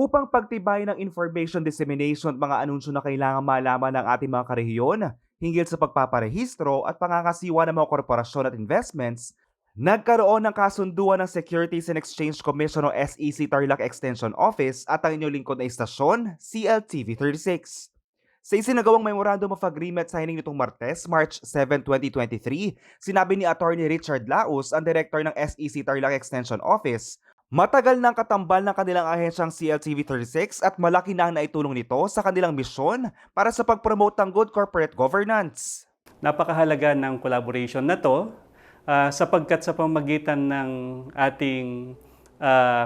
Upang pagtibayin ng information dissemination at mga anunsyo na kailangan malaman ng ating mga karehiyon hinggil sa pagpaparehistro at pangangasiwa ng mga korporasyon at investments, nagkaroon ng kasunduan ng Securities and Exchange Commission o SEC Tarlac Extension Office at ang inyong lingkod na istasyon, CLTV 36. Sa isinagawang Memorandum of Agreement signing nitong Martes, March 7, 2023, sinabi ni Attorney Richard Laus, ang Director ng SEC Tarlac Extension Office, matagal nang katambal ng kanilang ahensyang CLTV 36 at malaki na ang naitulong nito sa kanilang misyon para sa pag-promote ng good corporate governance. Napakahalaga ng collaboration na to sapagkat sa pamamagitan ng ating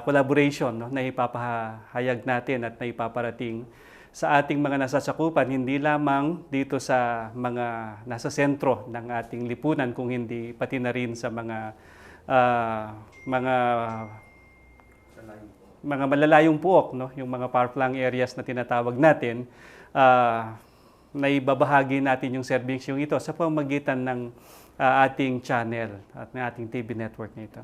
collaboration, no, na ipapahayag natin at na ipaparating sa ating mga nasasakupan, hindi lamang dito sa mga nasa sentro ng ating lipunan, kung hindi pati na rin sa mga malalayong puok, no, yung mga far-flung areas na tinatawag natin, na ibabahagi natin yung serbisyong ito sa pamamagitan ng ating channel at ng ating TV network nito.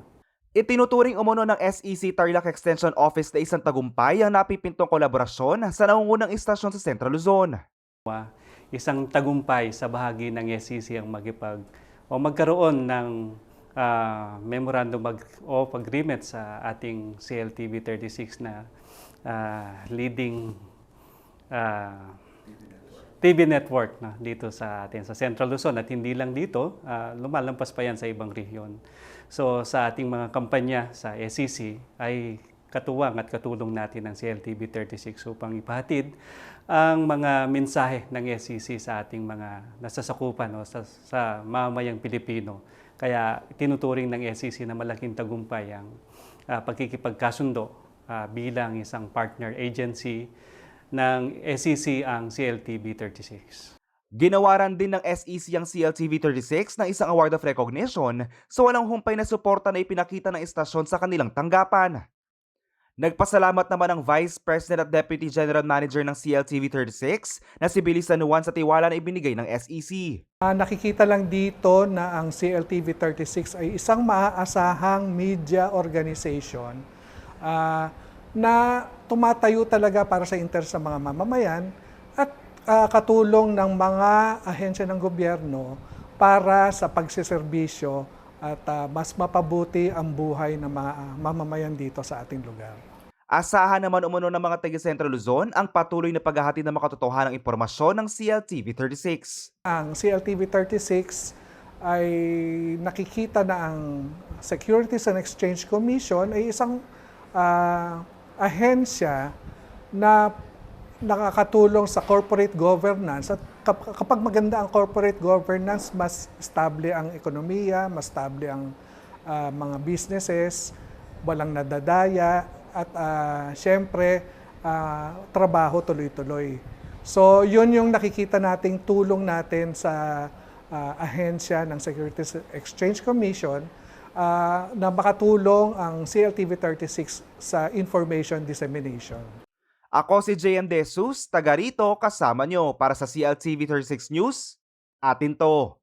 Itinuturing umano ng SEC Tarlac Extension Office na isang tagumpay ang napipintong kolaborasyon sa nangungunang istasyon sa Central Luzon. Isang tagumpay sa bahagi ng SEC ang magkaroon ng Memorandum of Agreement sa ating CLTV 36 na leading TV network na dito sa atin sa Central Luzon, at hindi lang dito, lumalampas pa yan sa ibang rehiyon. So sa ating mga kampanya sa SEC ay katuwang at katulong natin ng CLTV 36 upang ipahatid ang mga mensahe ng SEC sa ating mga nasasakupan, o sa mamamayang Pilipino. Kaya tinuturing ng SEC na malaking tagumpay ang pagkikipagkasundo bilang isang partner agency ng SEC ang CLTV 36. Ginawaran din ng SEC ang CLTV 36 ng isang award of recognition sa walang humpay na suporta na ipinakita ng istasyon sa kanilang tanggapan. Nagpasalamat naman ang Vice President at Deputy General Manager ng CLTV 36 na si Billy San Juan sa tiwala na ibinigay ng SEC. Nakikita lang dito na ang CLTV 36 ay isang maaasahang media organization na tumatayo talaga para sa interes ng mga mamamayan at katulong ng mga ahensya ng gobyerno para sa pagsiserbisyo at mas mapabuti ang buhay ng mga mamamayan dito sa ating lugar. Asahan naman umano ng mga taga Central Luzon ang patuloy na paghahatid ng makatotohanang impormasyon ng CLTV 36. Ang CLTV 36 ay nakikita na ang Securities and Exchange Commission ay isang ahensya na nakakatulong sa corporate governance, at kapag maganda ang corporate governance, mas stable ang ekonomiya, mas stable ang mga businesses, walang nadadaya, at syempre trabaho tuloy-tuloy. So yun yung nakikita nating tulong natin sa ahensya ng Securities Exchange Commission na makatulong ang CLTV 36 sa information dissemination. Ako si JM De Jesus, taga rito kasama nyo para sa CLTV 36 News. Atin to.